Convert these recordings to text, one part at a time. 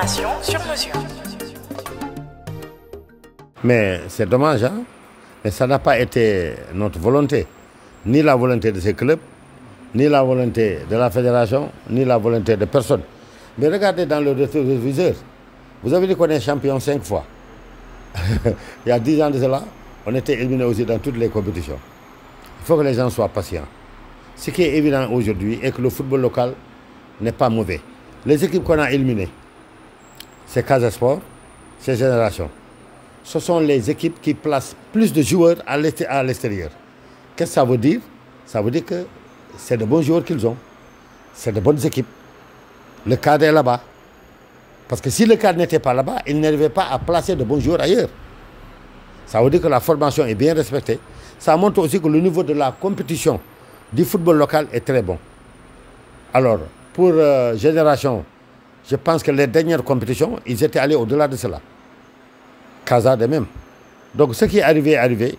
formation sur mesure. Mais c'est dommage, hein? Mais ça n'a pas été notre volonté, ni la volonté de ces clubs, ni la volonté de la fédération, ni la volonté de personne. Mais regardez dans le rétroviseur, vous avez dit qu'on est champion 5 fois. Il y a 10 ans de cela, on était éliminé aussi dans toutes les compétitions. Il faut que les gens soient patients. Ce qui est évident aujourd'hui est que le football local n'est pas mauvais. Les équipes qu'on a éliminées, c'est Casa Sport, c'est Génération. Ce sont les équipes qui placent plus de joueurs à l'extérieur. Qu'est-ce que ça veut dire? Ça veut dire que c'est de bons joueurs qu'ils ont. C'est de bonnes équipes. Le cadre est là-bas. Parce que si le cadre n'était pas là-bas, il n'arrivait pas à placer de bons joueurs ailleurs. Ça veut dire que la formation est bien respectée. Ça montre aussi que le niveau de la compétition du football local est très bon. Alors, pour Génération, je pense que les dernières compétitions, ils étaient allés au-delà de cela. Casa de même. Donc ce qui est arrivé est arrivé.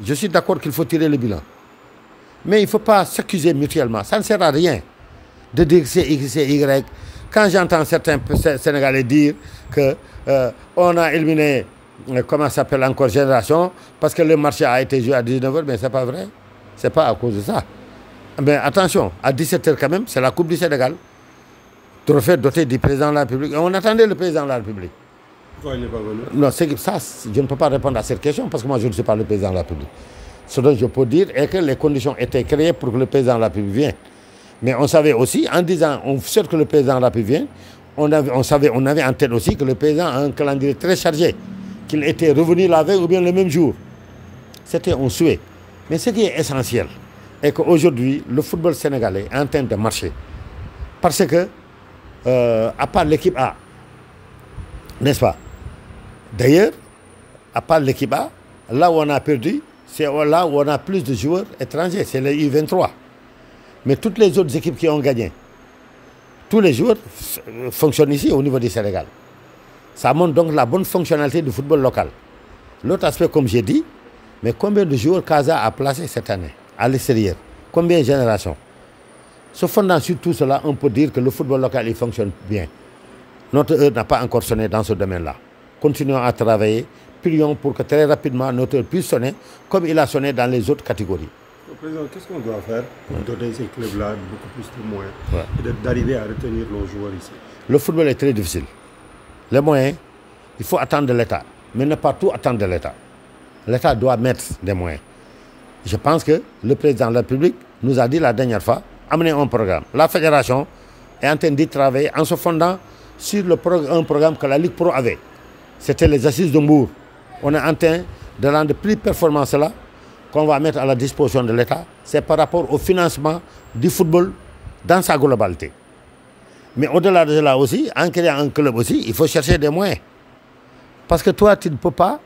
Je suis d'accord qu'il faut tirer le bilan. Mais il ne faut pas s'accuser mutuellement. Ça ne sert à rien de dire que c'est X, c'est Y. Quand j'entends certains Sénégalais dire qu'on a éliminé, comment ça s'appelle encore, Génération, parce que le marché a été joué à 19h, mais ce n'est pas vrai. Ce n'est pas à cause de ça. Mais attention, à 17h quand même, c'est la Coupe du Sénégal. Trophée doté du président de la République. Et on attendait le président de la République. Pourquoi il n'est pas venu? Non, ça, je ne peux pas répondre à cette question parce que moi, je ne suis pas le président de la République. Ce dont je peux dire est que les conditions étaient créées pour que le président de la République vienne. Mais on savait aussi, en disant on souhaite que le président de la République vienne, on avait en tête aussi que le président a un calendrier très chargé, qu'il était revenu la veille ou bien le même jour. C'était un souhait. Mais ce qui est essentiel est qu'aujourd'hui, le football sénégalais est en train de marcher. Parce que, à part l'équipe A, n'est-ce pas? D'ailleurs, à part l'équipe A, là où on a perdu, c'est là où on a plus de joueurs étrangers, c'est le U23. Mais toutes les autres équipes qui ont gagné, tous les joueurs fonctionnent ici au niveau du Sénégal. Ça montre donc la bonne fonctionnalité du football local. L'autre aspect, comme j'ai dit, mais combien de joueurs Casa a placé cette année à l'extérieur? Combien de générations? Se fondant sur tout cela, on peut dire que le football local il fonctionne bien. Notre heure n'a pas encore sonné dans ce domaine-là. Continuons à travailler, prions pour que très rapidement notre heure puisse sonner comme il a sonné dans les autres catégories. Président, qu'est-ce qu'on doit faire pour donner ces clubs-là beaucoup plus de moyens et d'arriver à retenir nos joueurs ici? Le football est très difficile. Les moyens, il faut attendre de l'État, mais ne pas tout attendre de l'État. L'État doit mettre des moyens. Je pense que le président de la République nous a dit la dernière fois, amener un programme. La fédération est en train d'y travailler en se fondant sur un programme que la Ligue Pro avait. C'était les assises de Mbour. On est en train de rendre plus performant cela qu'on va mettre à la disposition de l'État. C'est par rapport au financement du football dans sa globalité. Mais au-delà de cela aussi, en créant un club aussi, il faut chercher des moyens. Parce que toi, tu ne peux pas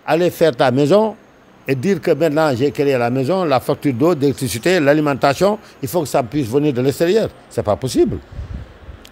aller faire ta maison et dire que maintenant j'ai créé la maison, la facture d'eau, d'électricité, l'alimentation, il faut que ça puisse venir de l'extérieur. Ce n'est pas possible.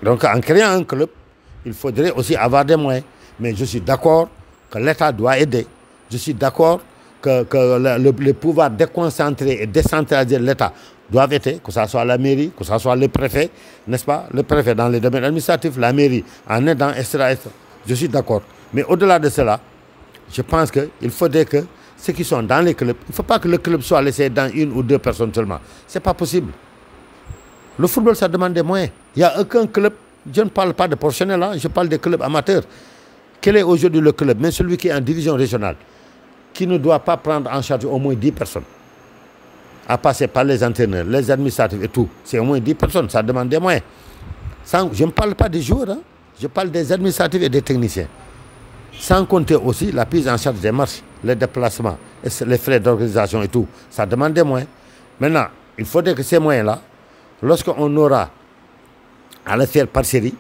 Donc en créant un club, il faudrait aussi avoir des moyens. Mais je suis d'accord que l'État doit aider. Je suis d'accord que le pouvoir déconcentré et décentralisé de l'État doivent aider, que ce soit la mairie, que ce soit le préfet, n'est-ce pas? Le préfet dans les domaines administratifs, la mairie en aidant, etc. Je suis d'accord. Mais au-delà de cela, je pense qu'il faudrait que ceux qui sont dans les clubs, il ne faut pas que le club soit laissé dans une ou deux personnes seulement. Ce n'est pas possible. Le football, ça demande des moyens. Il n'y a aucun club, je ne parle pas de professionnels, hein, je parle des clubs amateurs. Quel est aujourd'hui le club, même celui qui est en division régionale, qui ne doit pas prendre en charge au moins 10 personnes, à passer par les entraîneurs, les administratifs et tout. C'est au moins 10 personnes, ça demande des moyens. Je ne parle pas des joueurs, hein, je parle des administratifs et des techniciens. Sans compter aussi la prise en charge des marches, les déplacements, les frais d'organisation et tout. Ça demande des moyens. Maintenant, il faudrait que ces moyens-là, lorsqu'on aura à le faire par série,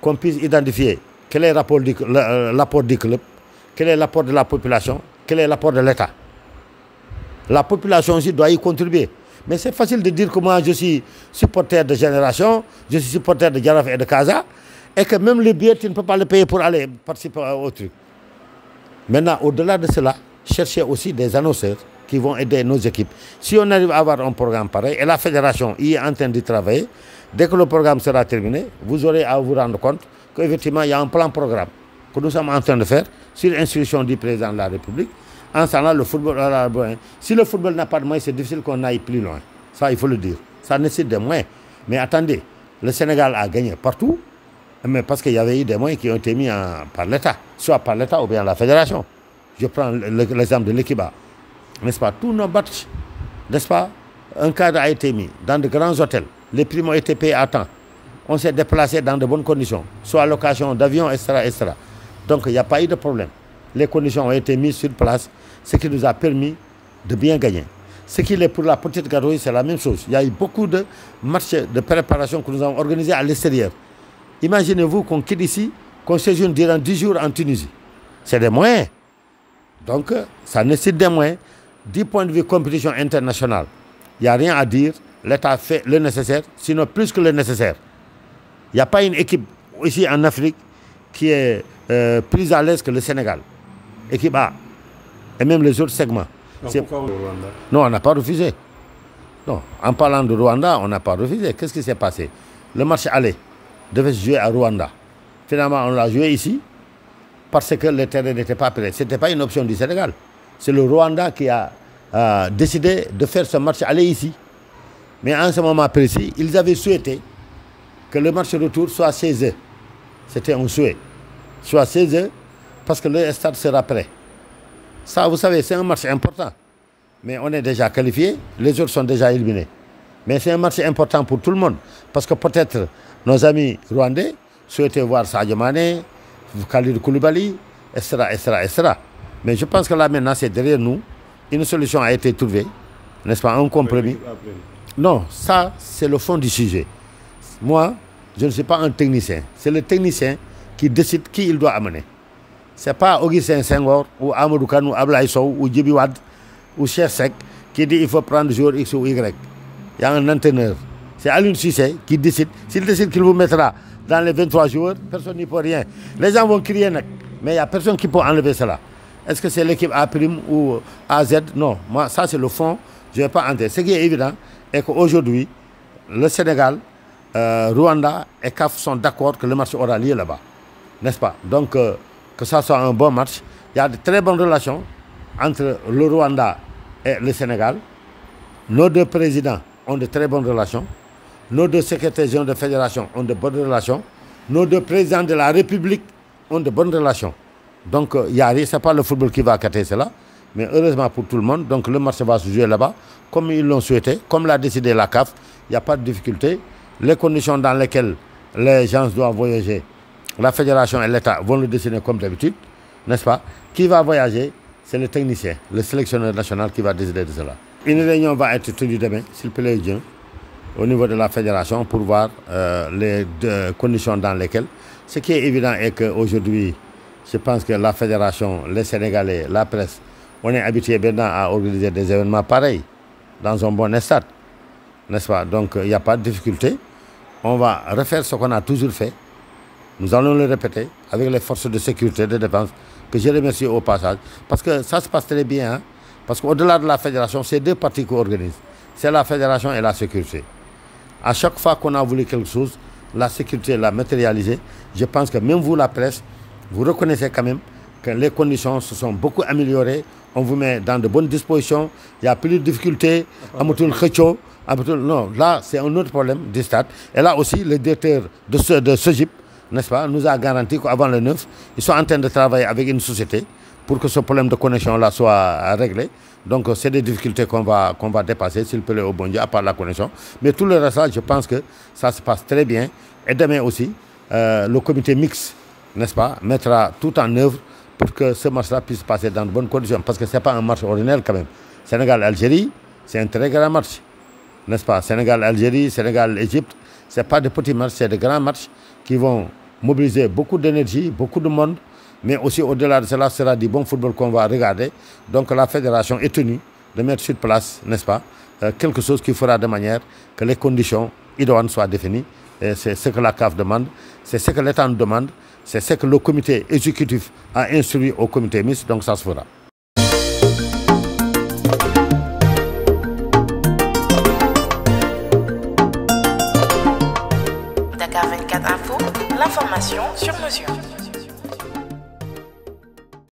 qu'on puisse identifier quel est l'apport du club, quel est l'apport de la population, quel est l'apport de l'État. La population aussi doit y contribuer. Mais c'est facile de dire que moi je suis supporter de Génération, je suis supporter de Jaraaf et de Casa, et que même le billet, tu ne peux pas le payer pour aller participer au truc. Maintenant, au-delà de cela, chercher aussi des annonceurs qui vont aider nos équipes. Si on arrive à avoir un programme pareil, et la fédération y est en train de travailler, dès que le programme sera terminé, vous aurez à vous rendre compte qu'effectivement, il y a un plan-programme que nous sommes en train de faire sur l'instruction du président de la République. En ce temps-là, le football aura besoin. Si le football n'a pas de moyens, c'est difficile qu'on aille plus loin. Ça, il faut le dire. Ça nécessite des moyens. Mais attendez, le Sénégal a gagné partout, mais parce qu'il y avait eu des moyens qui ont été mis par l'État, soit par l'État ou bien la fédération. Je prends l'exemple de l'équipe A. N'est-ce pas? Tous nos matchs, n'est-ce pas? Un cadre a été mis dans de grands hôtels. Les prix ont été payés à temps. On s'est déplacé dans de bonnes conditions, soit à l'occasion d'avions, etc., etc. Donc, il n'y a pas eu de problème. Les conditions ont été mises sur place, ce qui nous a permis de bien gagner. Ce qu'il est pour la petite catégorie, c'est la même chose. Il y a eu beaucoup de matchs de préparation que nous avons organisés à l'extérieur. Imaginez-vous qu'on quitte ici, qu'on séjourne durant 10 jours en Tunisie. C'est des moyens. Donc, ça nécessite des moyens. Du point de vue compétition internationale, il n'y a rien à dire. L'État fait le nécessaire, sinon plus que le nécessaire. Il n'y a pas une équipe ici en Afrique qui est plus à l'aise que le Sénégal. Équipe A. Et même les autres segments. Donc, pourquoi au Rwanda? Non, on n'a pas refusé. Non, en parlant de Rwanda, on n'a pas refusé. Qu'est-ce qui s'est passé? Le match aller devait se jouer à Rwanda. Finalement, on l'a joué ici parce que le terrain n'était pas prêt. Ce n'était pas une option du Sénégal. C'est le Rwanda qui a décidé de faire ce match aller ici. Mais en ce moment précis, ils avaient souhaité que le match retour soit chez eux. C'était un souhait. Soit chez eux parce que le stade sera prêt. Ça, vous savez, c'est un match important. Mais on est déjà qualifié, les autres sont déjà éliminés. Mais c'est un match important pour tout le monde. Parce que peut-être nos amis rwandais souhaitaient voir Sadio Mané, Khalid Koulibaly, etc., etc., etc. Mais je pense que là maintenant, c'est derrière nous. Une solution a été trouvée, n'est-ce pas, un compromis. Non, ça, c'est le fond du sujet. Moi, je ne suis pas un technicien. C'est le technicien qui décide qui il doit amener. Ce n'est pas Augustin Senghor ou Amadou Kane ou Ablaye Sow ou Djibi Wade ou Cheikh Seck qui dit qu'il faut prendre joueur X ou Y. Il y a un entraîneur. C'est Aliou Cissé qui décide. S'il décide qu'il vous mettra dans les 23 joueurs, personne n'y peut rien. Les gens vont crier, mais il n'y a personne qui peut enlever cela. Est-ce que c'est l'équipe A' ou AZ? Non, moi, ça c'est le fond. Je ne vais pas entrer. Ce qui est évident est qu'aujourd'hui, le Sénégal, Rwanda et CAF sont d'accord que le match aura lieu là-bas. N'est-ce pas? Donc, que ça soit un bon match. Il y a de très bonnes relations entre le Rwanda et le Sénégal. Nos deux présidents ont de très bonnes relations. Nos deux secrétaires généraux de fédération ont de bonnes relations. Nos deux présidents de la République ont de bonnes relations. Donc, ce n'est pas le football qui va accater cela. Mais heureusement pour tout le monde, donc le match va se jouer là-bas, comme ils l'ont souhaité, comme l'a décidé la CAF. Il n'y a pas de difficulté. Les conditions dans lesquelles les gens doivent voyager, la fédération et l'État vont le décider comme d'habitude, n'est-ce pas? Qui va voyager? C'est le technicien, le sélectionneur national qui va décider de cela. Une réunion va être tenue demain, s'il plaît Dieu, au niveau de la fédération pour voir les conditions dans lesquelles. Ce qui est évident est qu'aujourd'hui, je pense que la fédération, les Sénégalais, la presse, on est habitué maintenant à organiser des événements pareils, dans un bon stade, n'est-ce pas? Donc il n'y a pas de difficulté. On va refaire ce qu'on a toujours fait. Nous allons le répéter avec les forces de sécurité, de défense, que je remercie au passage. Parce que ça se passe très bien. Hein? Parce qu'au-delà de la fédération, c'est deux parties qui organisent. C'est la fédération et la sécurité. À chaque fois qu'on a voulu quelque chose, la sécurité l'a matérialisé. Je pense que même vous, la presse, vous reconnaissez quand même que les conditions se sont beaucoup améliorées. On vous met dans de bonnes dispositions. Il n'y a plus de difficultés. Non, là, c'est un autre problème du stade. Et là aussi, le directeur de SOGIP, n'est-ce pas, nous a garanti qu'avant le 9, ils sont en train de travailler avec une société pour que ce problème de connexion-là soit réglé. Donc, c'est des difficultés qu'on va dépasser, s'il plaît au bon Dieu, à part la connexion. Mais tout le reste, je pense que ça se passe très bien. Et demain aussi, le comité mixte, n'est-ce pas, mettra tout en œuvre pour que ce match-là puisse passer dans de bonnes conditions. Parce que ce n'est pas un match ordinaire quand même. Sénégal-Algérie, c'est un très grand match. N'est-ce pas? Sénégal-Algérie, Sénégal-Égypte, ce n'est pas de petits matchs, c'est de grands matchs qui vont mobiliser beaucoup d'énergie, beaucoup de monde, mais aussi au-delà de cela, ce sera du bon football qu'on va regarder. Donc la fédération est tenue de mettre sur place, n'est-ce pas, quelque chose qui fera de manière que les conditions idoines soient définies. C'est ce que la CAF demande, c'est ce que l'État nous demande, c'est ce que le comité exécutif a instruit au comité mixte, donc ça se fera. Dakar 24 Info, l'information sur mesure.